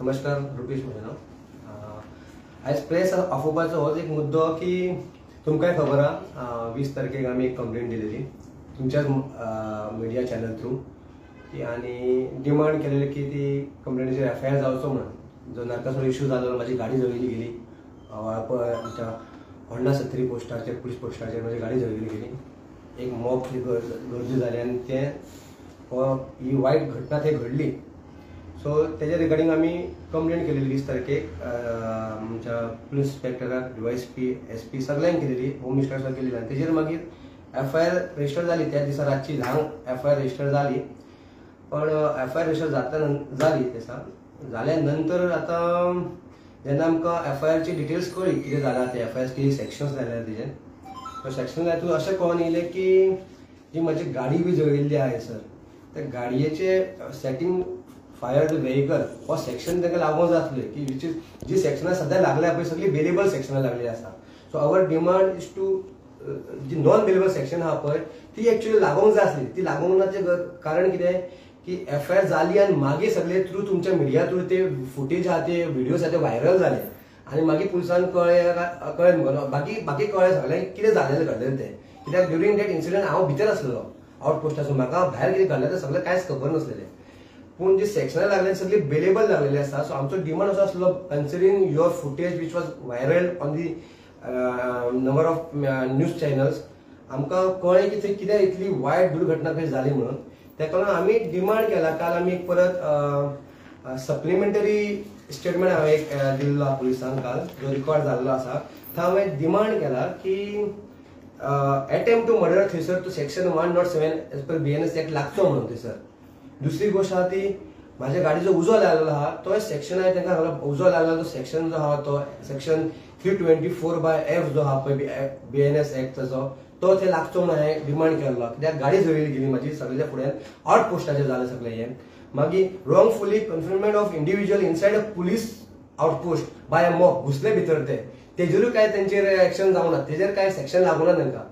नमस्कार रुपेश म्हजें नांव. आयज प्रेस ऑफोवपाचो होच एक मुद्दो की तुमकांय खबर आहा 20 तारखेक आमी एक कंप्लेंट दिलेली तुमच्याच मिडिया चॅनल थ्रू की आनी डिमांड केलेली की ती कंप्लेंटीचेर एफआयआर जावचो म्हणून. जो नारकासूर इश्यू जालो, म्हाजी गाडी जळिल्ली गेली वाळपय आमच्या होंडा 70 पोस्टाचेर पुलीस पोस्टाचेर म्हाजी गाडी जळिल्ली गेली. एक मॉब गर्दी जाली आनी ते ही वायट घटना थंय घडली. सो तेजे रिगार्डिंग आमी कंप्लेंट केलेली 20 तारखेक आमच्या पुलीस इन्स्पेक्टराक, डीवायएसपी, एसपी सगळ्यांक केलेली, होम मिनिस्टराक केलेली आनी तेजेर मागीर एफआयआर रजिस्टर जाली. त्या दिसा रातची ल्हान एफआयआर रजिस्टर जाली. पण एफआयआर रजिस्टर जाली दिसा जाल्या नंतर आतां जेन्ना आमकां एफआयआरची डिटेल्स कळ्ळी कितें जालां ते एफआयआर कितें सेक्शन्स जाल्यार तेजे सेक्शन जातून अशें कळून येयलें की जी म्हाजी गाडी बी जळिल्ली आहा सर, त्या गाडयेचे सेटिंग फायर द व्हेकल हो सेक्शन ताका लागून जातले की जी सेक्शनां सद्या लागल्या पळय सगळी बेलेबल सेक्शनां लागलेली आसा. So our demand is to जी नॉन बेलेबल सेक्शन आहा पळय ती एक्चुअली लागूंक जाय आसली. ती लागूंक कारण कितें की एफआयआर जाली आनी मागीर सगळे थ्रू तुमच्या मिडिया थ्रू ते फुटेज आहा ते व्हिडियोज आहा ते व्हायरल जाले आनी मागीर पुलिसांक कळ्ळें मुगो बाकी कळ्ळें सगळ्यांक कितें जालेलें घडलेलें तें. कित्याक ड्युरींग दॅट इन्सिडंट हांव भितर आसलेलो आउटपोस्टासून, म्हाका भायर कितें घडलें तें सगळें कांयच खबर नासलेलें. पूण जी सेक्शनां लागले सगळी बेलेबल लागलेली आसा. सो आमचो डिमांड असो आसलो considering your footage which was viral on the number of news channels, आमकां कळ्ळें की थंय कितें इतली वायट दुर्घटना खंय जाली म्हणून. तेका लागून आमी डिमांड केला. काल आमी एक परत सप्लिमेंटरी स्टेटमेंट हांवें एक दिल्लो आहा पुलिसांक काल, जो रिकॉर्ड जाल्लो आसा. थंय हांवें डिमांड केला की अटेम्प्ट टू मर्डर थंयसर तो section 107 as per BNS act लागचो म्हणून थंयसर. दुसरी गोष्ट आहा ती म्हाज्या गाडीचो उजो लागलेलो आहा तो सेक्शन आहे तांकां उजो लागलेलो तो सेक्शन जो आहा तो सेक्शन 324/F जो आहा पळय BNS एक्टचो तो थंय लागचो म्हणून हांवें डिमांड केल्लो. कित्याक गाडी जळिल्ली गेली म्हाजी सगळ्या फुड्यान आउटपोस्टाचेर जालें सगळें हें. मागीर wrongfully confinement of individual inside a police outpost by a mob घुसले भितर तेजेरूय काय तेंचेर एक्शन जावना, तेजेर काय सेक्शन लागूना तांकां.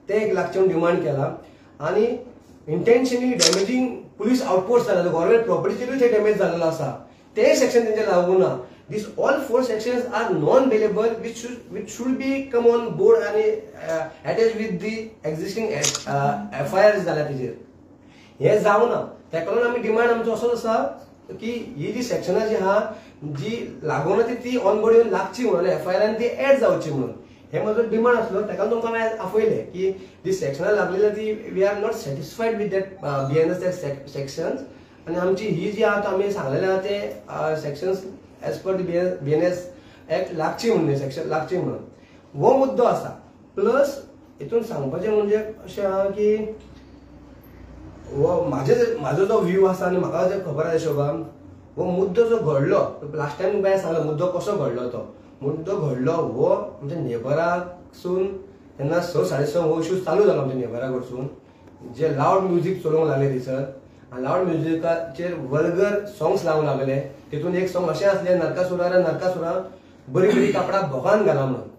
ते एक लागचें म्हणून डिमांड केला. आनी इंटेन्शनली डॅमेजिंग पुलीस आउटपोस्ट जाला, गव्हर्नमेंट प्रॉपर्टीचेरूय थंय डॅमेज जाल्लो आसा, ते सेक्शन तेंचेर लागू ना. These all 4 sections are non-bailable which should be come on board and attached with the existing FIRs जाल्या तेजेर. हे जावना. तेका लागून आमी डिमांड आमचो असोच आसा की ही जी सेक्शनां जी आहा जी लागूना ती ऑन बोर्ड येवन लागची म्हणून एफआयआर आनी ती एड जावची म्हणून हे म्हजो डिमांड आसलो. तेका तुमकां हांवें आपयलें की जी सेक्शनां लागलेली ती we are not satisfied with that BNS sections आनी आमची ही जी आहा आमी सांगलेलें आहा ते sections as per the BNS act लागची म्हणून सेक्शन लागची म्हणून हो मुद्दो आसा. प्लस हितून सांगपाचें म्हणजे अशें आहा की हो म्हाजो जो व्यू आसा आनी म्हाका जे खबर आसा शोभाम, हो मुद्दो जो घडलो लास्ट टायम तुमकां सांगलो मुद्दो कसो घडलो. तो मुद्दो घडलो हो आमच्या नेबराकसून तेन्ना 6:30 हो इश्यू चालू जालो आमच्या नेबरा कडसून. जे लावड म्युझिक चलोवंक लागले थंयसर आनी लावड म्युझिकाचेर वल्गर सॉंग्स लावंक लागले. तितून एक सॉंग अशें आसलें नरकासुरा बरी बरी कापडां भोगान घाला म्हणून.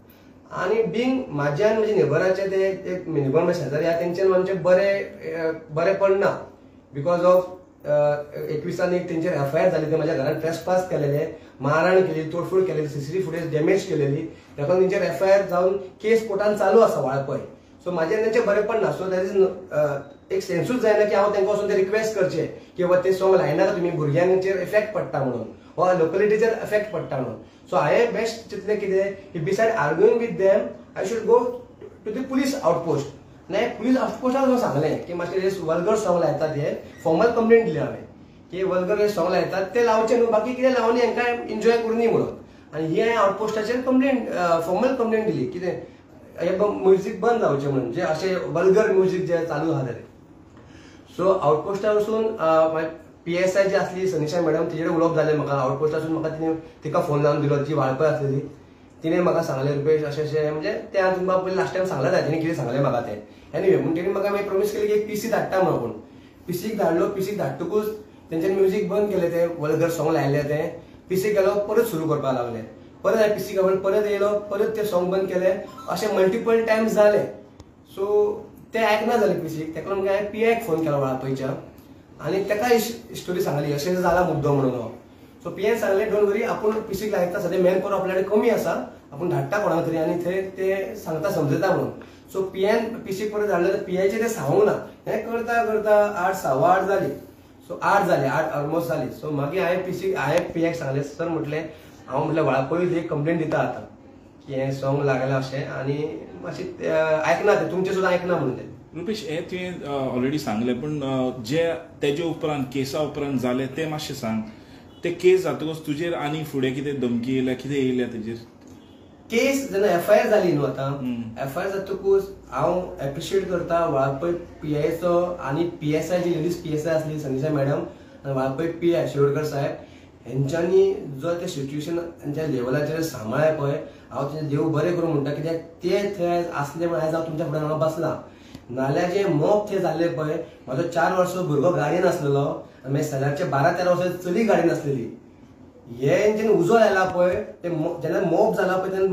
आनी बींग म्हाज्या आनी म्हज्या नेबराचे ते एक नेबर शेजारी आहा तेंच्यान आमचे बरे पडना बिकॉज ऑफ 21 एक तेंचेर एफआयआर जाली. ते म्हाज्या घरान ट्रेसपास केलेले, मारहाण केली, तोडफोड केलेली, CCTV फुटेज डॅमेज केलेली. तेका लागून तेंचेर एफआयआर जावन केस कोर्टान चालू आसा वाळपय. सो म्हाजें तेंचें बरें पडना. सो दॅट इज एक सेन्सूच जायना की हांव तांकां वचून ते रिक्वेस्ट करचें की बाबा ते सॉंग लायनाका तुमी, भुरग्यांचेर इफेक्ट पडटा म्हणून वा लोकलिटीचेर इफेक्ट पडटा म्हणून. सो हांवें बेस्ट चिंतलें कितें की beside arguing with them I should go to the police outpost. आनी पुलीस आउटपोस्टाक सांगलें की मातशें वल्गर सॉंग लायतात हे फॉर्मल कंप्लेंट दिली हांवें की वल्गर सॉंग लायतात ते लावचे न्हू, बाकी कितें लावनी हांकां एन्जॉय करूनी म्हणून. आनी ही हांवें आउटपोस्टाचेर कंप्लेंट फॉर्मल कंप्लेंट दिली कितें हे म्युझिक बंद जावचें म्हणून, जे अशें वल्गर म्युझिक जे चालू आहा ते. सो आउटपोस्टार वचून PSI जी आसली सनिशा मॅडम तिचेर उलोवप जालें म्हाका. आउटपोस्टासून म्हाका तिका फोन लावन दिलो, जी वाळपय आसलेली तिणें म्हाका सांगलें रुपेश अशें म्हणजे ते हांवें तुमकां पयलीं लास्ट टायम सांगलें तिणें कितें सांगलें म्हाका तें. एनिवे पूण तेणी म्हाका मागीर प्रॉमिस केली की एक PC धाडटा म्हणून. PCक धाडलो. PC धाडटकूच तेंच्यानी म्युझिक बंद केलें, ते वल्गर सॉंग लायलें तें. PC गेलो परत सुरू करपाक लागले. परत हांवें PC घेवन परत येयलो, परत ते सॉंग बंद केलें. अशें मल्टिपल टायम्स जालें. सो ते आयकना जालें PCक. तेका लागून हांवें PIक फोन केलो वाळपयच्या आनी ताका स्टोरी सांगली अशें जाला मुद्दो म्हणून. सो पीएन सांगले डोंट वरी आपण पीसीक लायता सध्या मॅन पॉवर आपल्याकडे कमी आसा आपण धाडटा कोणा तरी आनी थंय ते सांगता समजता म्हणून सो पीएन पीसीक परत धाडले तर पीआयचे ते सांगूंक ना हे करता करता 8:15 जाली सो 8 जाली 8 ऑलमोस्ट जाली सो मागीर हांवें पीएक सांगले सर म्हटलें हांव म्हटलें वळापळी एक कंप्लेंट दिता आतां की हें सॉंग लागलें अशें आनी मातशें आयकना ते तुमचे सुद्दां आयकना म्हणून ते रुपेश हे तुवें ऑलरेडी सांगलें पूण जे तेजे उपरांत केसा उपरांत जालें ते मातशें सांग ते केस जातकच तुजेर आनी फुडें कितें धमकी येयल्या कितें येयल्या तेजेर केस जेन्ना एफआयआर जाली न्हू आतां एफआयआर जातकूच हांव एप्रिशिएट करता वळापळी पीआयचो आनी पीएसआय जी लेडीज पीएसआय आसली संगीता मॅडम आनी वळापळी पीआय शिरोडकर साहेब हेंच्यांनी जो ते सिच्युएशन तेंच्या लेवलाचेर सांबाळ्ळें पळय हांव तें देव बरें करूं म्हणटा कित्याक ते थंय आसले म्हण आयज हांव तुमच्या फुड्यान हांगा बसलां नाल्यार जे मोग थंय जाल्ले पळय म्हाजो 4 वर्सां भुरगो गाडयेन आसलेलो आनी मागीर शेजारचे 12-13 वर्सां चली गाडयेन आसलेली हे जेन्ना उजो आयला पळय ते जेन्ना मोब जाला पळय तेन्ना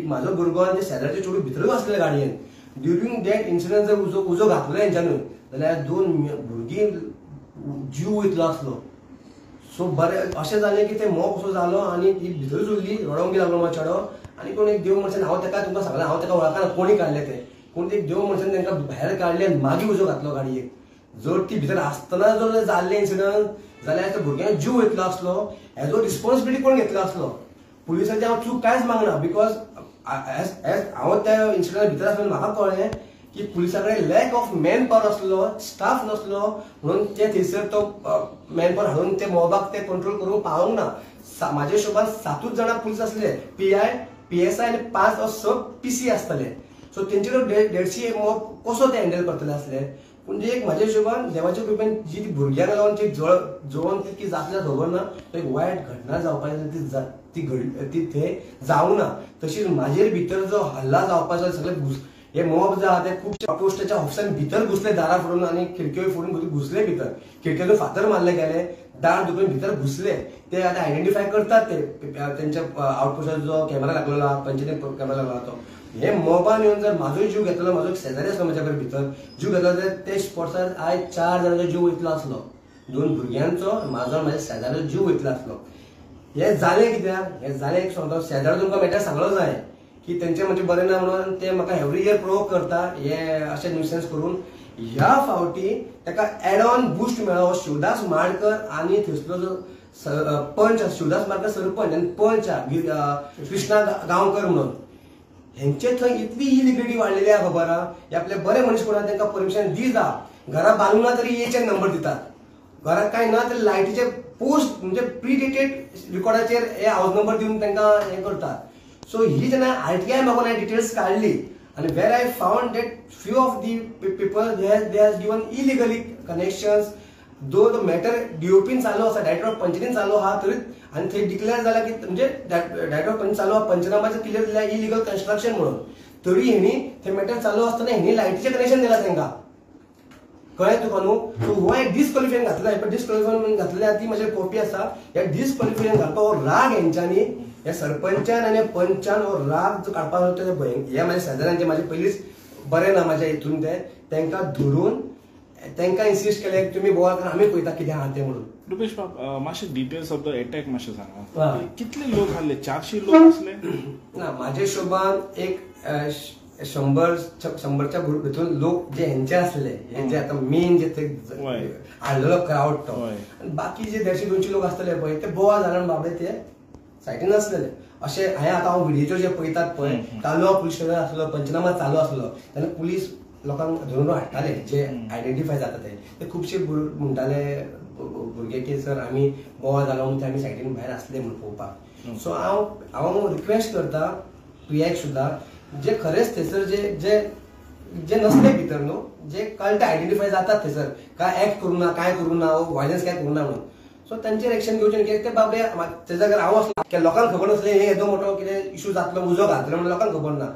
म्हाजो भुरगो आनी ते शेजारचे चेडूं भितरूच आसलेले गाडयेन ड्युरींग दॅट इन्सिडंट जर उजो घातलो हेंच्यानूय जाल्यार 2 भुरगीं जीव वयतलो आसलो सो बरें अशें जालें की ते मोग असो जालो आनी ती भितरूच उरली रडोंक लागलो म्हाजो चेडो आनी कोण एक देव मनशान हांव तेका तुमकां सांगलें हांव तेका वळखना कोणी काडलें तें पूण ते देव मनशान तांकां भायर काडले आनी मागीर उजो घातलो गाडयेक जर ती भितर आसतना जर जाल्लें इन्सिडंट जाल्यार त्या भुरग्याक जीव वयतलो आसलो हेजो रिस्पॉन्सिबिलिटी कोण घेतलो आसलो पुलिसांची हांव चूक कांयच मागना बिकॉज हांव त्या इन्सिडंटा भितर आसतना म्हाका कळ्ळें की पुलिसा कडेन लॅक ऑफ मॅन पॉवर आसलो स्टाफ नसलो म्हणून ते थंयसर तो मॅन पॉवर हाडून ते मोबाक ते कंट्रोल करूंक पावूंक ना म्हाज्या हिशोबान 7 जाणां पुलीस आसले पीआय पीएसआय आनी 5 वा 6 पीसी आसतले सो तेंचे 150 मोब कसो ते हँडल करतले आसले म्हणजे एक म्हाज्या हिशोबान देवाच्या कृपेन जी भुरग्यांक लागून ती जळोवन ती जातल्या खबर ना तो एक वायट घटना जावपाची ती थंय जावं ना तशीच म्हाजेर भितर जो हल्ला जावपाचो सगळे हे मोब जे आहा ते खूब पोस्टाच्या ऑफिसान भितर घुसले दारां फोडून आनी खिडक्यो फोडून घुसले भितर खिडक्यातून फातर मारले गेले दार दुखून भितर घुसले ते आतां आयडेंटिफाय करतात ते तेंच्या आउटपोस्टार जो कॅमेरा लागलेलो आहा पंचायतीन कॅमेरा लागलो तो हे मोबान येवन जर म्हाजोय जीव घेतलो म्हाजो शेजारी आसलो म्हाज्या कडेन भितर जीव घेतलो जाल्यार ते स्पॉट्सार आयज 4 जाणांचो जीव वयतलो आसलो 2 भुरग्यांचो म्हाजो म्हाज्या शेजाऱ्याचो जीव वयतलो आसलो हे जालें कित्याक हे जालें एक सांगता शेजारो तुमकां मॅटर सांगलो जाय की तेंचे म्हणजे बरें ना म्हणून ते म्हाका एवरी इयर प्रोवोक करता हे अशें न्यूसेन्स करून ह्या फावटी ताका एड ऑन बूस्ट मेळ्ळो शिवदास माडकर आनी थंयसलो जो पंच शिवदास माडकर सरपंच आनी पंच कृष्णा गांवकर म्हणून हेंचे थंय इतली इलिगलिटी वाडलेली आहा खबर आहा हे आपले बरे मनीस कोणा तांकां परमिशन दिता घरा बांदूंक ना तरी एचे नंबर दितात घरात काय ना तरी लायटीचे पोस्ट म्हणजे प्रीडेटेड रिकॉर्डाचेर हे हाऊस नंबर दिवन तांकां हे करतात सो ही जेन्ना आरटीआय म्हाका डिटेल्स काडली आनी where I found that few of the people they has given illegally connections though the matter डीओपीन चालू आसा डायरेक्टर ऑफ पंचायतीन चालू आहा तरी आनी थंय डिक्लेअर जाला की म्हणजे डायरेक्टर ऑफ पंचायत चालू आहा पंचनामाचे क्लियर दिल्या इलिगल कन्स्ट्रक्शन म्हणून तरी हेणी थंय मॅटर चालू आसतना हेणी लायटीचें कनेक्शन दिलां तांकां कळ्ळें तुका न्हू सो हो एक डिस्क्वॉलिफिकेशन घातलें डिस्क्वॉलिफिकेशन घातलें ती म्हजी कॉपी आसा ह्या डिस्क्वॉलिफिकेशन घालपाक हो राग हेंच्यांनी ह्या सरपंचान आनी पंचान हो राग जो काडपाक लागलो हे म्हाज्या शेजाऱ्यांचे म्हाजे पयलींच बरें ना म्हाज्या हितून ते तांकां धरून तांकां इन्सिस्ट केलें की तुमी बोवाळ करून आमी पळयता कितें आहा तें म्हणून रुपेश बाब मातशे डिटेल्स ऑफ द अटॅक मातशे सांगा कितले लोक आसले 400 लोक आसले ना म्हाज्या हिशोबान एक 100च्या भितून लोक जे हेंचे आसले हे जे आतां मेन जे ते हाडलेलो क्राउड तो आनी बाकी जे 150-200 लोक आसतले पळय ते बोवाळ जाल्यार बाबडे ते सायडीन आसलेले अशें आतां हांव व्हिडिओचेर जे पळयतात पळय तालुका पुलीस स्टेशन आसलो पंचनामा चालू आसलो तेन्ना पुलीस लोकांक धरून हाडटाले जे आयडेंटिफाय जाता ते खुबशे म्हणटाले भुरगे की सर आमी बोवाळ जालो म्हणून आमी सायडीन भायर आसले म्हणून पळोवपाक सो हांव रिक्वेस्ट करता पीआयक सुद्दां जे खरेंच थंयसर जे नसले भितर न्हू जे कळटा आयडेंटिफाय जातात थंयसर काय एक्ट करूं ना काय करूं ना वायलन्स काय करूं ना म्हणून सो तांचेर एक्शन घेवचें कित्याक ते बाबडे ते जाग्यार हांव आसलो लोकांक खबर नासलें हे येदो मोठो कितें इशू जातलो उजो घातलो म्हणून लोकांक खबर ना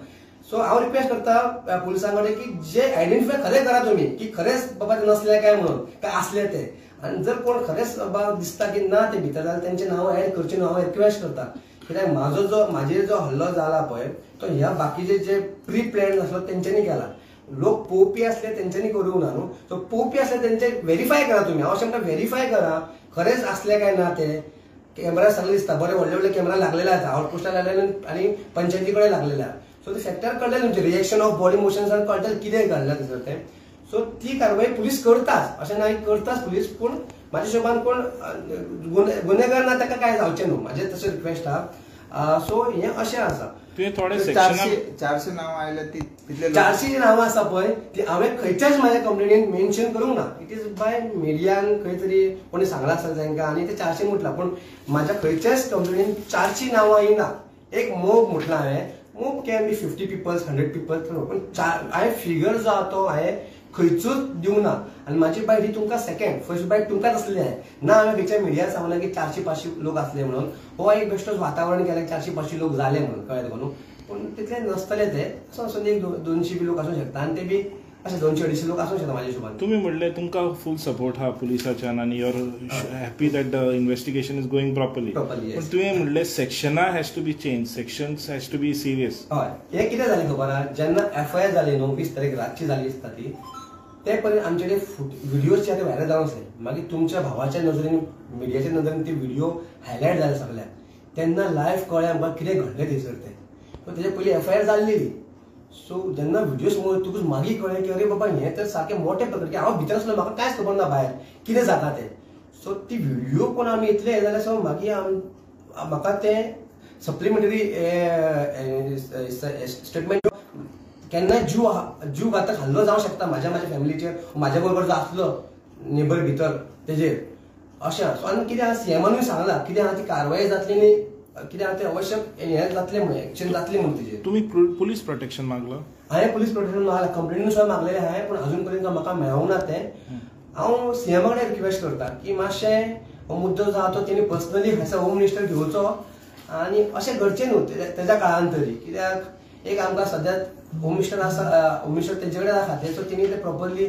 सो हांव रिक्वेस्ट करता पुलिसां कडेन की जे आयडेंटिफाय खरें करा तुमी की खरेंच बाबा ते नसले काय म्हणून काय आसले ते आनी जर कोण खरेंच बाबा दिसता की ना ते भितर जाल्यार तेंचें नांव एड करचें न्हू हांव रिक्वेस्ट करता कित्याक म्हाजेर जो हल्लो जाला पळय तो ह्या बाकीचे जे प्री प्लॅन आसलो तेंच्यांनी केला लोक पोवपी आसले तेंच्यांनी करूंक ना न्हू सो पोवपी आसले तेंचे व्हेरीफाय करा तुमी हांव अशें म्हणटा व्हेरीफाय करा खरेंच आसले काय ना ते कॅमेरा सगळे दिसता बरे व्हडले व्हडले कॅमेरा लागलेले आसा आउटपोस्टार लागलेले आणि पंचायती कडेन लागलेले आहा सो ते फॅक्टर कळटले तुमचे रिएक्शन ऑफ बॉडी मोशन्सान कळटले कितें घडलां थंयसर तें सो ती कारवाई पुलीस करताच अशें ना करताच पुलीस पूण म्हाज्या हिशोबान कोण गुन्हेगार ना ताका काय जावचें न्हू म्हाजें तशें रिक्वेस्ट आहा सो हें अशें आसा तुवें थोडे 400 नांव आयले तितले 400 जी नांवां आसा पळय ती हांवें खंयच्याच म्हाज्या कंप्लेनीन मेन्शन करूंक ना इट इज बाय मिडियान खंय तरी कोणी सांगला आसता तांकां आनी ते 400 म्हटला पूण म्हाज्या खंयच्याच कंप्लेनीन 400 नांवां येना एक मोग म्हटलां हांवें मोग कॅन बी 50 पिपल्स 100 पिपल्स पूण हांवें फिगर जो आहा तो हांवें खंयचोच दिवं ना आनी म्हाजी बायट ही तुमकां सेकंड फर्स्ट बायट तुमकांच आसली ना हांवें खंयच्या मिडिया सांगलें की 400-500 लोक आसले म्हणून हो एक बेश्टोच वातावरण केलें 400-500 लोक जाले म्हणून कळ्ळें म्हणून पूण तितले नसतले ते असो एक 200 बी लोक आसूंक शकता आनी ते बी अशे 200-250 लोक आसूंक शकता म्हाज्या हिशोबान तुम्ही म्हणले तुमकां फूल सपोर्ट हा पुलिसाच्यान आनी you're happy that the investigation is going properly पण तुवें म्हणले सेक्शना has to be change sections has to be serious हय हें कितें जालें खबर आहा जेन्ना FIR जाली न्हू 20 तारीख रातची जाली आसता ती ते पर्यंत आमचे व्हिडिओज जे व्हायरल जावंक नासले मागीर तुमच्या भावाच्या नजरेन मिडियाच्या नजरेन ते व्हिडिओ हायलायट जाले सगळ्याक तेन्ना लायव्ह कळ्ळें आमकां कितें घडलें थंयसर तें पूण तेजे पयलीं FIR जाल्लेली सो जेन्ना व्हिडिओ समोर तुका मागीर कळ्ळें की अरे बाबा हें तर सारकें मोठें प्रकरण की हांव भितर आसलो म्हाका कांयच खबर ना भायर कितें जाता तें सो ती व्हिडिओ कोण आमी इतले हें जाले सो मागीर म्हाका तें सप्लिमेंटरी स्टेटमेंट केन्नाय जीव घातक हल्लो जावंक शकता म्हाज्या फॅमिलीचेर म्हाज्या बरोबर जो आसलो नेबर भितर तेजेर अशें सो आनी कितें CMनूय सांगलां कितें आहा ती कारवाय जातली न्ही कितें आहा तें आवश्यक हें जातलें म्हणून एक्शन जातली म्हणून तेजेर तुम्ही पुलीस प्रोटेक्शन मागलो हांवें पुलीस प्रोटेक्शन मागलां कंप्लेनीन सुद्दां मागलेलें हांवें पूण अजून पर्यंत म्हाका मेळूंक ना तें हांव CM कडेन रिक्वेस्ट करता की मातशें हो मुद्दो जो आहा तो तेणी पर्सनली हांगा होम मिनिस्टर घेवचो आनी अशें घडचें न्हू तेज्या काळान तरी कित्याक एक आमकां सद्या होम मिनिस्टर आसा होम मिनिस्टर तेंचे कडेन आसा खातें सो तेणी ते प्रॉपरली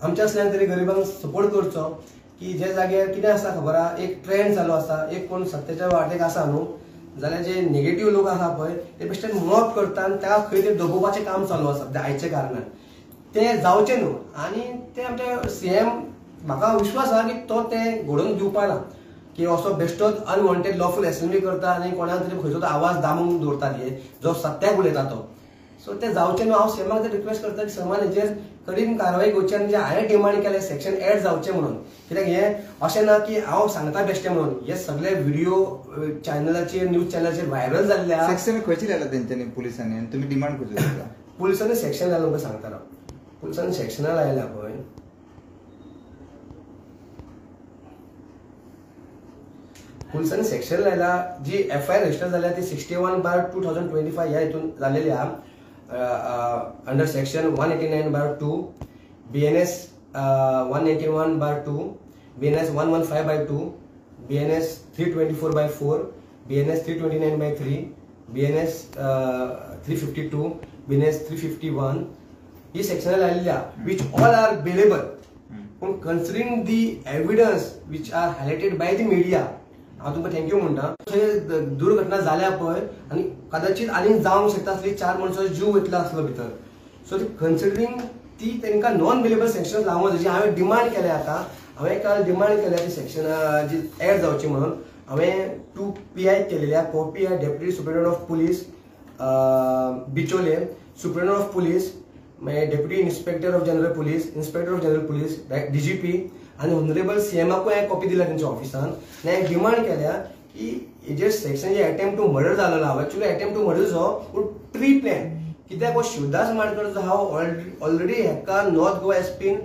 आमच्या असल्यान तरी गरिबांक सपोर्ट करचो की जे जाग्यार कितें आसा खबर आहा एक ट्रेंड चालू आसा एक कोण सत्तेच्या वाटेक आसा न्हू जाल्यार जे नेगेटीव लोक आहा पळय ते बेश्टेन मॉब करता आनी ताका खंय तरी दबोवपाचें काम चालू आसा आयच्या कारणान तें जावचें न्हू आनी ते आमचे CM म्हाका विश्वास आहा की तो तें घडोवन दिवपा ना की असो बेश्टोच अनवॉन्टेड लॉफूल असेंब्ली करता आनी कोणाक तरी खंयचो आवाज दामून दवरता जो सत्याक उलयता तो सो ते जावचें न्हू हांव CMाक रिक्वेस्ट करता की समान हेजेर कठीण कारवाई घेवची आनी जे हांवें डिमांड केलें सेक्शन एड जावचें म्हणून कित्याक हें अशें ना की हांव सांगता बेश्टें म्हणून हे सगळे व्हिडिओ चॅनलाचेर न्यूज चॅनलाचेर व्हायरल जाल्ले आहा सेक्शन खंयची लायला तेंच्यांनी पुलिसांनी आनी तुमी डिमांड करची पुलिसांनी सेक्शन लायला तुमकां सांगता राव पुलिसांनी सेक्शनां लायल्या पळय पुलिसांनी सेक्शन लायला जी FIR रजिस्टर जाल्या ती 61/2025 ह्या हितून जाल्लेली आहा under section 189/2 BNS 191/2 BNS 115/2 BNS 324/4 BNS 329/3 BNS 352 BNS 351 ही सेक्शनां लायलेली आहा विच ऑल आर बेलेबल पूण considering the evidence which are highlighted by the media हांव तुमकां थँक्यू म्हणटा दुर्घटना जाल्या पळय आनी कदाचित आनीक जावंक शकता आसली 4 मनशांचो जीव वयतलो आसलो भितर सो ती कन्सिडरिंग ती तांकां नॉन बेलेबल सेक्शन लावंक जी हांवें डिमांड केलें आतां हांवें काल डिमांड केल्या ती सेक्शनां जी एड जावची म्हणून हांवें 2 PI केलेल्या PI deputy superintendent of police Bicholim superintendent of police मागीर deputy inspector of general police inspector of general police DGP आनी ऑनरेबल CMाकूय हांवें कॉपी दिल्या तेंच्या ऑफिसान आनी हांवें डिमांड केल्या की हेजेर सेक्शन जे अटेम्प्ट टू मर्डर जाल्लो हांव एक्चुअली अटेम्प्ट टू मर्डर जो पूण प्री प्लॅन कित्याक हो शिवदास माडकर जो हांव ऑलरेडी हेका नॉर्थ गोवा एसपीन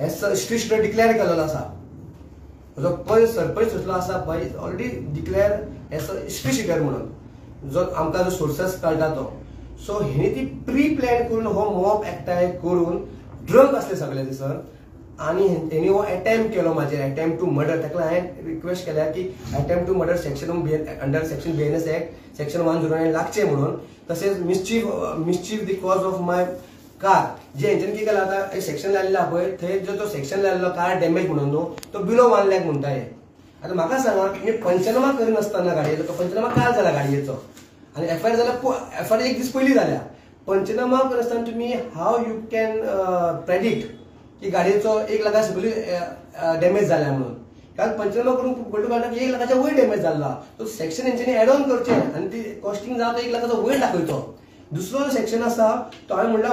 एज स्ट्रीट डिक्लेअर केलेलो आसा जो पय सरपंच सुटलो आसा पळय already declare as street sheeter म्हणून जो आमकां जो सोर्सेस कळटा तो सो हेणी ती प्री प्लॅन करून हो मॉब एकठांय करून ड्रंक असले सगळे दिसर आनी हेणी हो अटेम्प्ट केलो म्हाजेर अटेम्प्ट टू मर्डर ताका हांवें रिक्वेस्ट केल्या की attempt to murder section under section BNS act section 109 लागचें म्हणून तशेंच mischief the cause of my car जे हेंच्यानी कितें केलां आतां सेक्शन लायल्लें आहा पळय थंय जो तो सेक्शन लायल्लो कार डॅमेज म्हणून न्हू तो बिलो 1 लाख म्हणटा हे आतां म्हाका सांगा मी पंचनामा करिनासतना गाडयेचो पंचनामा काल जाला गाडयेचो आनी FIR जाल्यार FIR एक दीस पयलीं जाल्या पंचनामा करनासतना तुमी हाव यू कॅन प्रेडिक्ट की गाडयेचो 1 लाखा सकयल डॅमेज जाल्या म्हणून काल 95 करून फोटो काढला 1 लाखाच्या वयर डॅमेज झाला. तो सेक्शन हेंच्यांनी ऍड ऑन करचे आणि ती कॉस्टिंग जाता 1 लाखाचा वयर दाखयतो. दुसरो सेक्शन आसा तो हांवें म्हणला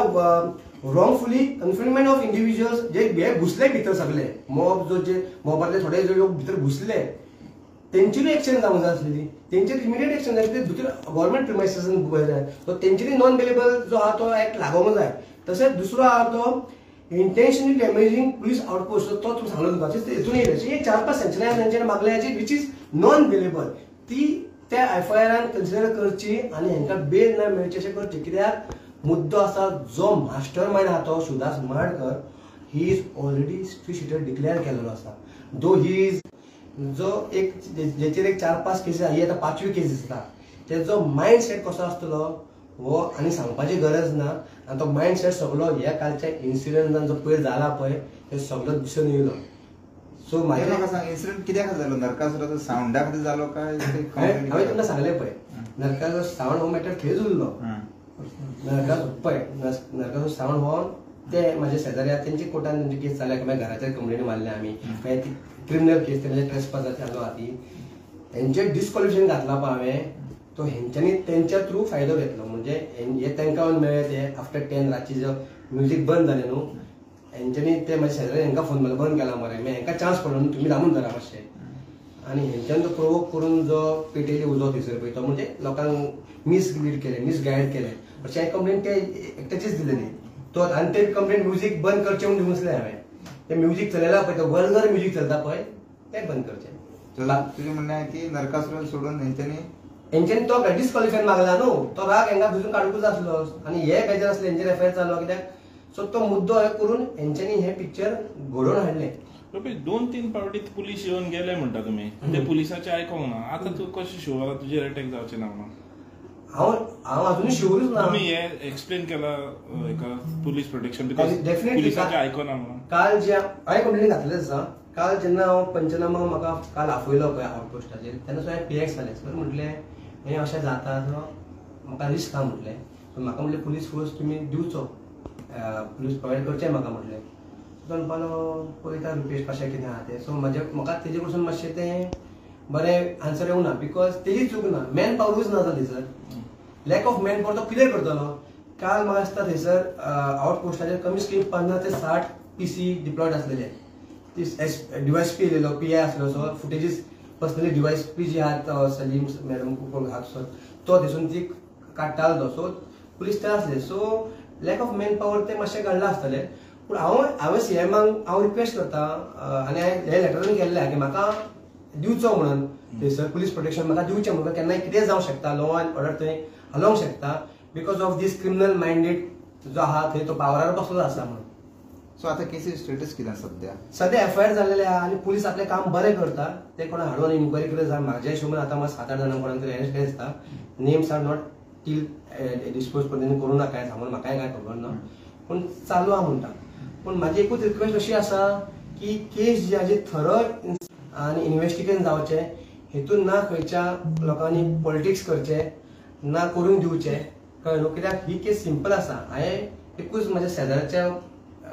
रॉंगफुली कन्फिनमेंट ऑफ इंडिव्हिज्युअल्स जे हे घुसले भितर सगळे मॉब जो जे मॉबातले थोडे जे लोक भितर घुसले तेंचेरी एक्शन जावंक जाय आसलेली. तेंचेर इमिडिएट एक्शन जाय भितर गव्हर्नमेंट प्रिमायसेसान जाय तो तेंचेरी नॉन बेलेबल जो आहा तो एक्ट लागोंक जाय. तशेंच दुसरो आहा तो इंटेन्शनली डॅमेजिंग पुलीस आउटपोस्ट तो तुम्ही सांगलो तुका हितून येयले 4-5 सेक्शनां तेंच्यानी मागल्याची विच इज नॉन बेलेबल ती त्या एफआयआरान कन्सिडर करची आणि हांकां बेल ना मेळची अशें करची. कित्याक मुद्दो आसा जो मास्टर माइंड आहा तो Sudas Madkar he is already street sheeter declare केलेलो आसा. दो ही इज जो एक जेचेर एक 4-5 केसीस ही आतां 5वी केस आसता तेजो माइंड सेट कसो आसतलो हो आनी सांगपाची गरज ना. आनी तो माइंड सेट सगळो ह्या कालच्या इन्सिडंटान जो पयर जाला पळय ते सगळो दिसून येयलो. सो म्हाका सांग इन्सिडेंट कित्याक जालो नरकासुराचो सावंडा खातीर जालो काय हांवें तुमकां सांगलें पळय नरकाचो सावंड हो मॅटर थंयच उरलो. नरकाचो सावंड हो ते माझे शेजारी आहा तेंची कोर्टान तेंची केस जाल्या की मागीर घराचेर कंप्लेनी मारल्या आमी मागीर ती क्रिमिनल केस म्हणजे ट्रेसपासाची आसलो आहा ती हेंचे डिस्क्वॉलिफिकेशन घातला पळय हांवें तो हेंच्यांनी तेंच्या थ्रू फायदो घेतलो. म्हणजे हे तांकां मेळ्ळे ते आफ्टर 10 रातची जो म्युझिक बंद जालें न्हू हेंच्यांनी ते माझ्या शेजारी हेंकां फोन मारलो बंद केला मरे मागीर हेंकां चान्स पडलो न्हू तुम्ही लांबून धरा मातशें आनी हेंच्यान तो प्रोवोक करून जो पेटयली उजो थंयसर पळय तो म्हणजे लोकांक मिसलीड केलें मिसगायड केलें अशें हांवें कंप्लेन ते एकट्याचीच दिलेली तो आनी ते कंप्लेन म्युझिक बंद करचें म्हणून दिवसलें हांवें ते म्युझिक चलयला पळय तो वल्गर म्युझिक चलता पळय ते बंद करचें. तुझें म्हणणें आहे की नरकासुरान सोडून हेंच्यांनी तो डिस्क्वॉलिफाय मागला न्हू तो राग हेंकां भिजून काडूंकूच आसलो आनी हे बेजार आसले हेंचेर एफआयआर चालू कित्याक सो तो मुद्दो हे करून हेंच्यांनी हे पिक्चर घडोवन हाडलें. 2-3 फावटी पुलीस येवन गेले म्हणटा तुमी ते पुलिसाचे आयकोंक ना. आतां तूं कशें शिवला तुजेर अटॅक जावचें ना म्हणून हांव अजूनय शिवरूच ना. तुमी हे एक्सप्लेन केला एका पुलीस प्रोटेक्शन बिकॉज पुलिसाचे आयकोना म्हणून. काल जे हांवें कंप्लेन घातलेली आसा काल जेन्ना हांव पंचनामा म्हाका काल आफयलो पळय आउटपोस्टाचेर तेन्ना हांवें पीएक्स जालें सर म्हटलें हें अशें जाता सो म्हाका रिस्क आहा म्हटलें सो म्हाका म्हटलें पुलीस फोर्स तुमी दिवचो पुलीस प्रोवायड करचें म्हाका म्हटलें. तो म्हणपालो पळयता रुपेश कशें कितें आहा तें सो म्हाका तेजे कडसून मातशें तें बरें आन्सर येवंक ना बिकॉज तेजी चूक ना मॅन पावरूच ना थंयसर लॅक ऑफ मॅन पावर तो कितें करतलो. काल म्हाका दिसता थंयसर आउटपोस्टाचेर कमीत कमी 50 ते 60 PC डिप्लॉयड आसलेले डिवायस पी येयलेलो PI आसलो so footages personally डिवायस P G आहा सलीम मॅडम कोण आहा सो तो थंयसून ती काडटालो सो पुलीस ते आसले so lack of man power ते मातशें काडला आसतलें. पूण हांवें CMाक हांव रिक्वेस्ट करता आनी हांवें हे लेटरान केल्लें की म्हाका दिवचो म्हणून थंयसर पुलीस प्रोटेक्शन म्हाका दिवचें म्हणून केन्नाय कितें जावंक शकता लॉ एंड ऑर्डर थंय हलोवंक शकता because of this criminal minded जो आहा थंय तो पावरार बसलो आसा म्हणून. सो आता केसी स्टेटस कितें सध्या एफआयआर जाल्लेले आहा आनी पुलीस आपलें काम बरें करता ते कोणा हाडून इन्क्वायरी करत जा म्हाज्या हिशोबान आतां म्हाका 7-8 जाणां कोणाक तरी अरेस्ट केले आसता. Names are not till dispose पर्यंत करूं ना काय सांगून म्हाकाय काय खबर ना पूण चालू आहा म्हणटा. पूण म्हाजी एकूच रिक्वेस्ट अशी आसा की केस जी हाजी थरो आनी इन्व्हेस्टिगेशन जावचें हेतून ना खंयच्या लोकांनी पॉलिटिक्स करचें ना करून दिवचें कळ्ळें न्हू. कित्याक ही केस सिंपल आसा. हांवें एकूच म्हाज्या शेजारच्या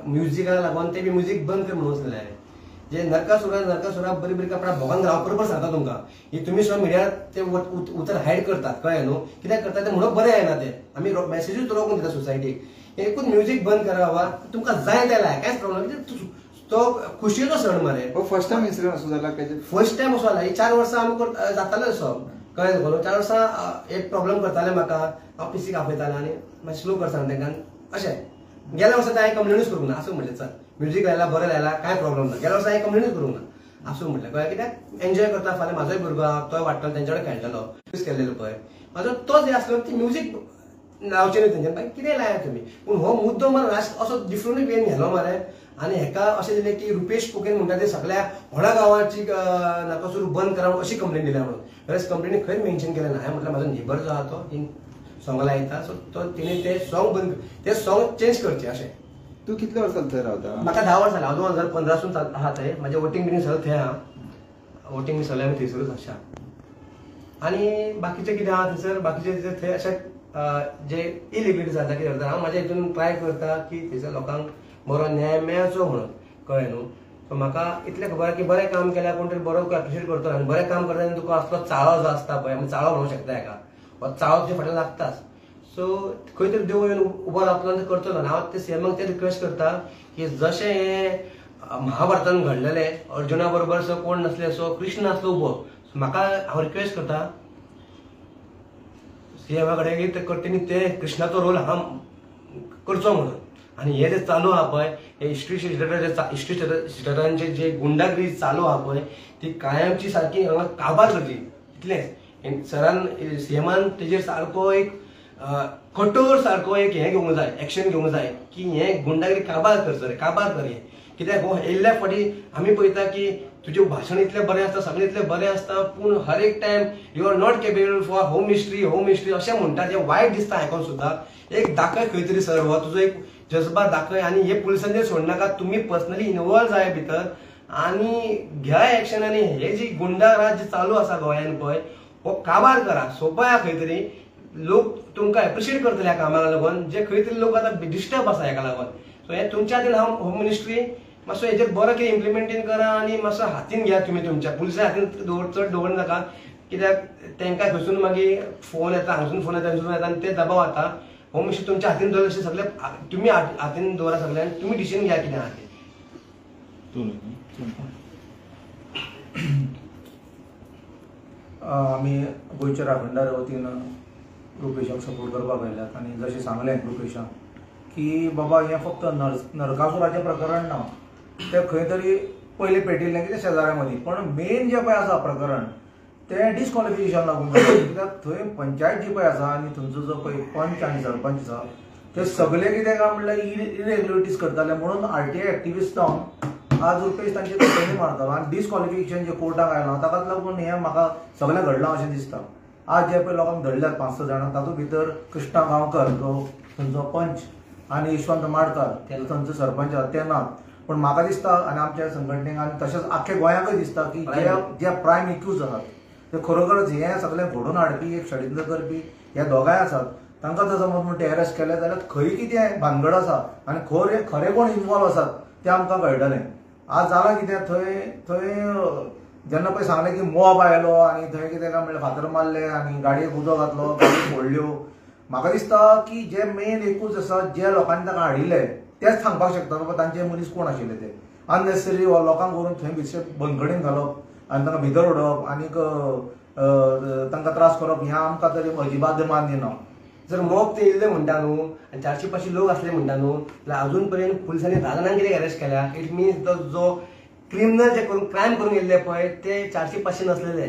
म्युझिकाक लागून ते बी म्युझिक बंद कर म्हणून सांगलें हांवें जे नरकासुरा बरी बरी कपडा भोगान हांव बरोबर सांगता तुमकां ही तुमी सो मिडियार ते उतर हायड करतात कळ्ळें न्हू. कित्याक करता ते म्हणून बरें येना ते आमी मॅसेजूच रोखून दिता सोसायटीक एकूच म्युझिक बंद करा बाबा तुमकां जाय ते लाय कांयच प्रॉब्लेम तो खुशयेचो सण मरे. फर्स्ट टायम इन्सिडंट असो जाला फर्स्ट टायम असो जाला ही 4 वर्सां आमी जाताले असो कळ्ळें न्हू. 4 वर्सां एक प्रॉब्लेम करताले म्हाका हांव पिसीक आपयतालें आनी मातशें स्लो कर सांगता तांकां अशें गेल्या वर्सा हांवें कंप्लेनूच करूंक ना आसूं म्हटलें चल म्युझिक लायला बरें लायला कांय प्रॉब्लेम ना. गेल्या वर्सा हांवें कंप्लेनूच करूंक ना आसूं म्हटलें कळ्ळें कित्याक एन्जॉय करता फाल्यां म्हाजोय भुरगो आहा तोय वाडटलो तेंच्या कडेन खेळटलो यूज केल्लेलो पळय म्हाजो तो जे आसलो ती म्युझिक लावचें न्हू तेंच्यान मागीर कितें लाया तुमी. पूण हो मुद्दो मरे असो डिफरंट वेन घालो मरे आनी हेका अशें दिलें की रुपेश कुकेन म्हणटा ते सगळ्या व्हडा गांवाची नरकासूर बंद करा अशी कंप्लेन दिल्या म्हणून खरेंच कंप्लेनीक खंय मेन्शन केलें ना. हांवें म्हटलें म्हाजो नेबर जो आहा तो सॉंग लायता सो तो तिणें ते सॉंग बंद ते सॉंग चेंज करचें अशें. तू कितल्या वर्सां थंय रावता. म्हाका 10 वर्सां हांव 2015 सून आहा थंय म्हाजें वोटींग बिटींग सगळें थंय आहा वोटींग सगळें आमी थंयसरूच आसा. आनी बाकीचें कितें आहा थंयसर बाकीचें थंय अशें जे इलिगलिटी जाता कितें करता हांव म्हाज्या हितून ट्राय करता की थंयसर लोकांक बरो न्याय मेळचो म्हणून कळ्ळें न्हू. पण म्हाका इतलें खबर की बरें काम केल्यार कोण तरी बरो एप्रिशिएट करतलो आनी बरें काम करता तुका असलो चाळो जो आसता पळय आमी चाळो म्हणूंक शकता हेका हो चाळो तुजे फाटल्यान लागताच. सो खंय तरी देव येवन उबो रावतलो आनी करतलो आनी हांव ते सीएमाक ते रिक्वेस्ट करता की जशें हें महाभारतान घडलेलें अर्जुना बरोबर सो कोण नसले सो कृष्ण आसलो उबो. म्हाका हांव रिक्वेस्ट करता सीएमा कडेन तेणी ते कृष्णाचो रोल हांव करचो म्हणून. आनी हे जे चालू आहा पळय हे हिस्ट्री जे गुंडागिरी चालू आहा पळय ती कायमची सारकी हांगा काबार करची इतलेंच. सरान सीएमान तेजेर सारको एक कठोर सारको एक हें घेवंक जाय एक्शन घेवंक जाय की हें गुंडागिरी काबार कर हें. कित्याक हो येयल्ल्या फाटी आमी पळयता की तुजें भाशण इतलें बरें आसता सगळें इतलें बरें आसता पूण हर एक time you are not capable for home ministry अशें म्हणटा जें वायट दिसता आयकोन सुद्दां. एक दाखय खंय तरी सर हो तुजो एक जज्बा दाखय आनी हे पुलिसांचेर सोडनाका तुमी पर्सनली इनवॉल्व जाय भितर आनी घ्या एक्शन आनी हे जी गुंडा राज चालू आसा गोंयान पळय हो काबार करा सोंपया खंय तरी. लोक तुमकां एप्रिशिएट करतले ह्या कामाक लागून जे खंय तरी लोक आतां डिस्टर्ब आसा हेका लागून. सो हे तुमच्या हातीन हांव होम मिनिस्ट्री मातसो हेजेर बरो कितें इम्प्लिमेंटेशन करा आनी मातसो हातीन घ्या तुमी तुमच्या पुलिसां हातीन चड दवर नाका. कित्याक तांकां थंयसून मागीर फोन येता हांगसून फोन येता थंयसून येता आनी ते दबाव जाता. होम मिनिस्ट्री तुमच्या हातीन दवर अशें सगळें तुमी हातीन दवरा सगळें आनी तुमी डिसिजन घ्या कितें आहा तें. आमी गोंयच्या राखणदारा वतीन रुपेशाक सपोर्ट करपाक आयल्यात आनी जशें सांगलें रुपेशान की बाबा हें फक्त नरकासुराचें प्रकरण ना तें खंय तरी पयलीं पेटिल्लें कितें शेजाऱ्यां मदीं पण मेन जें पळय आसा प्रकरण तें डिस्क्वॉलिफिकेशन लागून कित्याक थंय पंचायत जी पळय आसा आनी थंयचो जो पळय पंच आनी सरपंच आसा ते सगळे कितें काय म्हणल्यार इरेग्युलरिटीज करताले म्हणून आरटीआय एक्टिविस्ट जावन आज रुपेश तांचे कंप्लेनी मारतालो आनी डिस्क्वॉलिफिकेशन जे कोर्टाक आयलां ताकाच लागून हें म्हाका सगळें घडलां अशें दिसता. आज जे पळय लोकांक धरल्यात 5-6 जाणां तातूंत भितर कृष्णा गांवकर जो थंयचो पंच आनी यशवंत माडकार थंयचो सरपंच आसा ते नात. पण म्हाका दिसता आनी आमच्या संघटनेक आनी तशेंच आख्ख्या गोंयाकय दिसता की जे प्रायम एक्यूज आसात ते खरोखरच हें सगळें घडोवन हाडपी एक षडयंत्र करपी हे दोगांय आसात. तांकां जर समज म्हणून ते अरेस्ट केले जाल्यार खंय कितें भानगड आसा आनी खरे कोण इन्वॉल्व आसात ते आमकां कळटलें. आज जालां कितें थंय जेन्ना पळय सांगलें की मॉब आयलो आनी थंय कितें काय म्हणल्यार फातर मारले आनी गाडयेक उजो घातलो गाडयो फोडल्यो. म्हाका दिसता की जे मेन एकूच आसा जे लोकांनी ताका हाडिल्ले तेच सांगपाक शकता बाबा तांचे मनीस कोण आशिल्ले ते. अननेसेसरी लोकांक व्हरून थंय भितर बंदखणीन घालप आनी तांकां भितर उडोवप आनीक तांकां त्रास करप हें आमकां तरी अजिबात मान्य ना. जर मॉब ते येयल्ले म्हणटा न्हू आनी 400-500 लोक असले म्हणटा न्हू जाल्यार अजून पर्यंत पुलिसांनी 10 जाणांक कितें अरेस्ट केल्या. इट मिन्स जो क्रिमिनल जे करून क्रायम करून येयल्ले पळय ते 400-500 नसलेले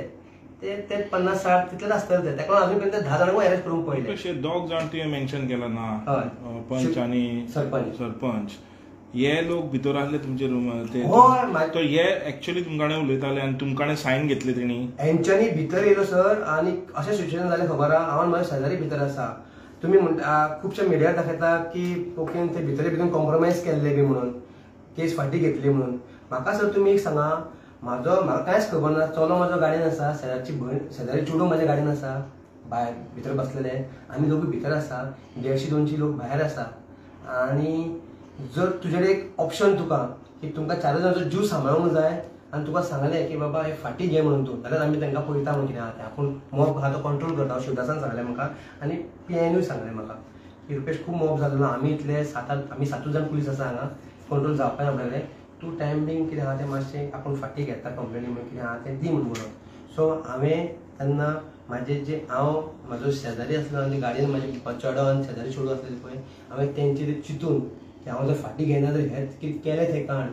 ते 50-60 तितलेच आसतले. ताका अजून पर्यंत 10 जाणांक अरेस्ट करून पळयले. अशे दोग जाण तुवें मेन्शन केला ना पंच आनी सरपंच हे लोक भितर आसले तुमचे रूम ते हे एक्चुअली तुमकां उलयताले आनी तुमकां सायन घेतले तेणी हेंच्यांनी भितर येयलो सर आनी अशें सिच्युएशन जालें खबर आहा. हांव म्हाज्या शेजारी भितर आसा. तुमी म्हणटा खुबशे मिडिया दाखयता की ओके ते भितून कॉम्प्रोमायज केल्ले बी म्हणून केस फाटी घेतली म्हणून. म्हाका सर तुमी एक सांगा म्हाका कांयच खबर ना. चलो म्हाजो गाडयेन आसा शेजारची भयण शेजारी चेडूं म्हाज्या गाडयेन आसा भायर भितर बसलेले आमी दोगूय भितर आसा 150-200 लोक भायर आसा. आनी जर तुजेर एक ऑप्शन तुका की तुमकां 4 जाणांचो जीव सांबाळूंक जाय आनी तुका सांगलें की बाबा हे फाटी घे म्हणून तूं जाल्यार आमी तांकां पळयता म्हणून कितें आहा तें आपूण मॉब आहा तो कंट्रोल करता. शिवदासान सांगलें म्हाका आनी PIनूय सांगलें म्हाका की रुपेश खूब मॉब जालो आमी इतले 7 जाण पुलीस आसा हांगा कंट्रोल जावपाक आपल्याले तूं टायम बींग कितें आहा तें मातशें आपूण फाटी घेता कंप्लेनी म्हणून कितें आहा तें दी म्हणून. सो हांवें तेन्ना म्हाजें जे म्हाजो शेजारी आसलो आनी गाडयेन म्हाजे चेडो आनी शेजारी चेडूं आसलेले पळय हांवें तेंचे चिंतून की हांव जर फाटी घेयना जर हें कितें केलें तें काण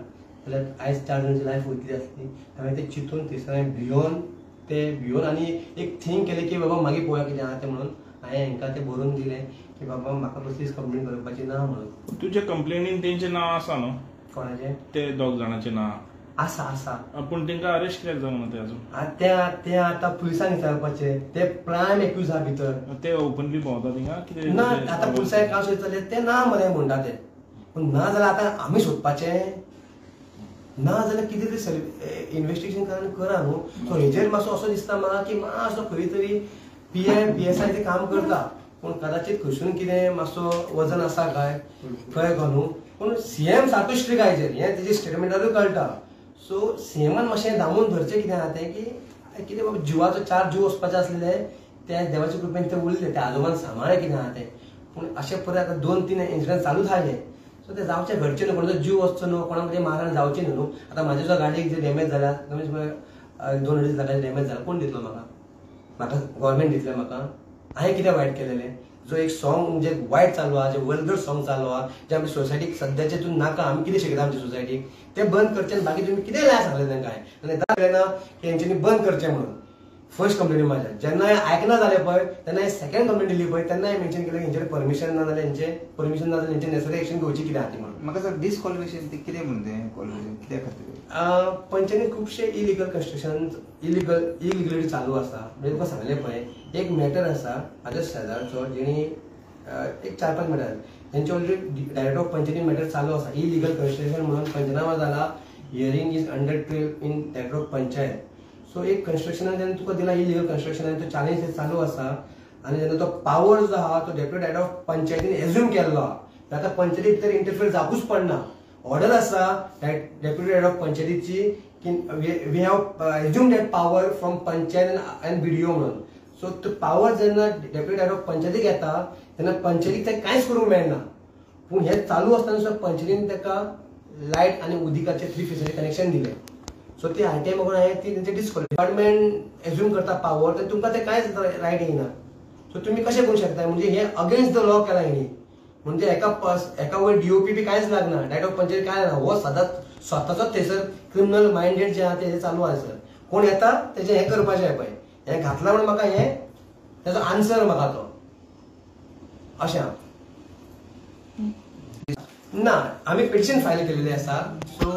जाल्यार आयज 4 जाणांची लायफ वयतली आसली. हांवें तें चिंतून थंयसर भियोन आनी एक थिंक केलें की बाबा मागीर पळोवया कितें आहा तें म्हणून हांवें हेंकां तें बरोवन दिलें की बाबा म्हाका कसलीच कंप्लेन करपाची ना म्हणून. तुज्या कंप्लेनीन तेंचें नांव आसा न्हू कोणाचें ते दोग जाणांचें नांव आसा पूण तेंकां अरेस्ट कित्याक जावंक ना ते अजून ते आतां पुलिसांक विचारपाचें ते प्रायम एक्यूज आहा भितर ते ओपनली भोंवता थिंगा कितें ना. आतां पुलिसांक काम सोदताले ते ना मरे म्हणटा ते पूण ना जाल्यार आतां आमी सोदपाचें ना जाल्यार कितें तरी इन्व्हेस्टिगेशन करा न्हू. सो हेजेर मातसो असो दिसता म्हाका की मातसो खंय तरी PSI ते काम करता पूण कदाचित खंयसून कितें मातसो वजन आसा काय खंय न्हू. पूण CM सारको स्ट्रिक्ट आयचेर हें तेजे स्टेटमेंटारूय कळटा. सो सीएमान मातशें धांवून धरचें कितें आहा तें की कितें बाबा जिवाचो 4 जीव वचपाचे आसलेले ते देवाच्या कृपेन ते उरले ते आजोबान सांबाळ्ळे कितें आहा तें पूण अशें परत आतां 2-3 इन्सिडंट चालूच आसले सो ते जावचे घडचे न्हू कोणाचो जीव वचचो न्हू कोणाक मारण जावचें न्हू आतां म्हाज्या सुद्दां गाडयेक जे डॅमेज जाला 2-2.5 लाखाचे डॅमेज जाला कोण दितलो म्हाका गव्हर्मेंट दितलें म्हाका हांवें कितें वायट केलेलें जो एक सॉंग जे वायट चालू आहा जे वल्गर सॉंग चालू आहा जे आमच्या सोसायटीक सद्याचे तूं नाका आमी कितें शिकता आमच्या सोसायटीक ते बंद करचें आनी बाकी तुमी कितें लाय सांगलें तांकां आनी येता ना की हेंच्यांनी बंद करचें म्हणून फर्स्ट कंप्लेन म्हाज्या जेन्ना आयकना जालें पळय तेन्ना सेकंड कंप्लेन दिली पळय तेन्ना मेन्शन केलें हेंचे परमिशन ना जाल्यार हेंचे परमिशन ना जाल्यार हेंचे नेसरी एक्शन घेवची कितें आहा ती म्हणून म्हाका सर डिसक्वॉलिफिकेशन ते कितें म्हणून तें क्वॉलिफिकेशन कित्या खातीर पंचायतीन खुबशे इलिगल कन्स्ट्रक्शन इलिगलिटी चालू आसा म्हणजे तुका सांगलें पळय एक मॅटर आसा म्हाज्या शेजारचो जेणी एक 4-5 मॅटर तेंचे ऑलरेडी डायरेक्टर ऑफ पंचायतीन मॅटर चालू आसा इलिगल कन्स्ट्रक्शन म्हणून पंचनामा जाला hearing is under trail in director of panchayat so एक कन्स्ट्रक्शनान जेन्ना तुका दिला इलिगल कन्स्ट्रक्शन तो चॅलेंज चालू आसा आनी जेन्ना तो पावर जो आहा तो डेप्युटी डायरेक्टर ऑफ पंचायतीन एज्यूम केल्लो आहा आतां पंचायती भितर इंटरफियर जावूच पडना ऑर्डर आसा डेप्युटी डायरेक्टर ऑफ पंचायतीची की we have assume that power from panchayat and BDO म्हणून सो तो पावर जेन्ना डेप्युटी डायरेक्टर ऑफ पंचायतीक येता तेन्ना पंचायतीक ते कांयच करूंक मेळना पूण हे चालू आसतना सुद्दां पंचायतीन ताका लायट आनी उदकाचें 3 फेसाचें कनेक्शन दिलें सो ती RTI म्हणून हांवें ती तेंचे डिपार्टमेंट एज्यूम करता पावर तर तुमकां ते कांयच रायट येयना सो तुमी कशें करूंक शकता म्हणजे हे अगेन्स्ट द लॉ केला हेणी म्हणजे एका वयर DOP बी कांयच लागना डायरेक्टर ऑफ पंचायत काय ना हो सदांच स्वताचोच थंयसर क्रिमिनल मायंडेड जे आहा ते चालू आहा सर कोण येता तेजें हें करपाचें पळय हें घातलां म्हणून म्हाका हें तेजो आन्सर म्हाका तो अशें ना आमी पिटिशन फायल केलेली आसा सो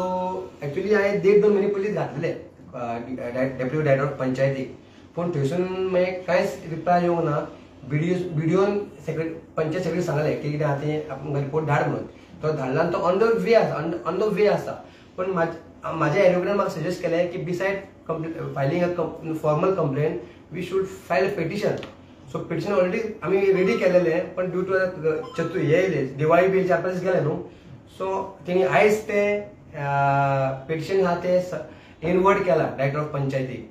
एक्चुअली हांवें 1.5-2 म्हयने पयलींच घातलेले डेप्युटी डायरेक्टर ऑफ पंचायतीक पूण थंयसून मागीर कांयच रिप्लाय येवंक ना BDOन पंचायत सेक्रेटरी सांगलें की कितें आहा तें आमकां रिपोर्ट धाड म्हणून तो धाडला आनी तो ऑन द वे आसा पण म्हाज्या एडवोकेटान म्हाका सजेस्ट केलें की beside filing a formal complaint we should file a petition so petition already आमी रेडी केलेलें पण ड्यू टू हे येयले दिवाळी बी 4-5 दीस गेले न्हू सो तेणी आयज ते पिटिशन आहा ते इनवर्ड केला डायरेक्टर ऑफ पंचायतीक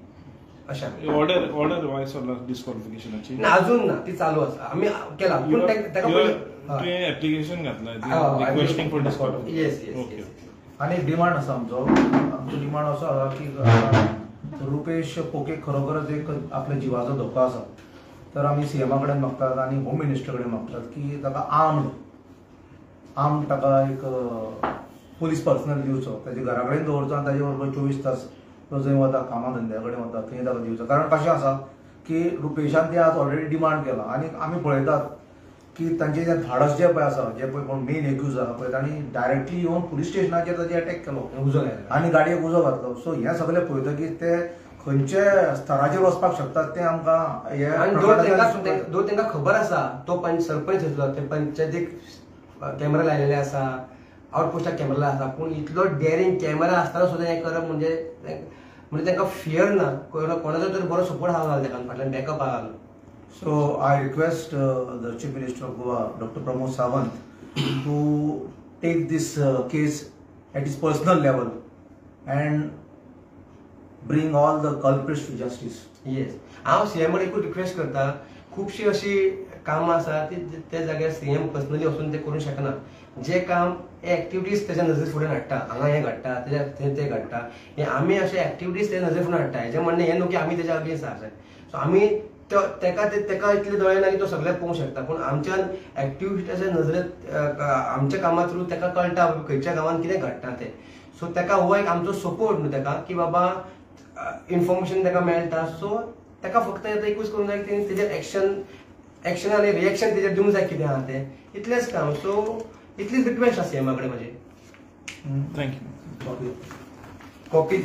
अशें ऑर्डर वाय सरला डिस्क्वॉलिफिकेशनाची ना अजून ना ती चालू आसा आमी केला पूण ताका तुवें एप्लिकेशन घातला रिक्वेस्टिंग फॉर डिस्क्वॉलिफिकेशन येस आनी एक डिमांड आसा आमचो डिमांड असो आसा की रुपेश पोके खरोखरच एक आपल्या जिवाचो धोको आसा तर आमी CM कडेन मागतात आनी होम मिनिस्टर कडेन मागतात की ताका आर्म ताका एक पुलीस पर्सनल दिवचो ताच्या घरा कडेन दवरचो आनी ताजे बरोबर 24 तास तो जंय वता कामा धंद्या कडेन वता थंय ताका दिवचो कारण कशें आसा की रुपेशान ते आज ऑलरेडी डिमांड केला आनी आमी पळयतात की तांचे जे धाडस जे पळय आसा जे पळय कोण मेन एक्यूज आहा पळय तांणी डायरेक्टली येवन पुलीस स्टेशनाचेर ताजे अटॅक केलो उजो घातला आनी गाडयेक उजो घातलो सो हें सगळें पळयतकीर ते खंयचे स्तराचेर वचपाक शकतात ते आमकां हे दोन तांकां खबर आसा तो सरपंच आसलो ते पंचायतीक कॅमेरा लायलेले आसा आउटपोस्टाक कॅमेरा आसा पूण इतलो डेअरिंग कॅमेरा आसतना सुद्दां हें करप म्हणजे तांकां फियर ना कोणाचो तरी बरो सपोर्ट आहा घाल ताका फाटल्यान बॅकअप आहा So I request the Chief Minister of Goa, Dr. Pramod Sawant, to take this case at his personal level and bring all the culprits to justice. Yes. हांव CM कडेन एकूच रिक्वेस्ट करता खुबशीं अशीं कामां आसा त्या जाग्यार CM पर्सनली वचून ते करूंक शकना जे काम एक्टिविटीज तेच्या नजरे फुडें हाडटा हांगा हें घडटा थंय तें घडटा हे आमी अशे एक्टिविटीज ते नजरे फुडें हाडटा हेजें म्हणणें हें न्हू की आमी तेच्या अगेन्स्ट आसा सो आमी तेका इतले दोळे ना की तो सगळें पळोवंक शकता पूण आमच्या एक्टिविटीच्या नजरेत आमच्या कामा थ्रू तेका कळटा खंयच्या गांवांत कितें घडटा तें सो तेका हो एक आमचो सपोर्ट न्हू तेका की बाबा इन्फॉर्मेशन तेका मेळटा सो तेका फक्त एकूच करूंक जाय की तेजेर एक्शन आनी रिएक्शन तेजेर दिवंक जाय कितें आहा तें इतलेंच काम सो इतलीच रिक्वेस्ट आसा CM कडेन म्हाजी थँक्यू कॉपी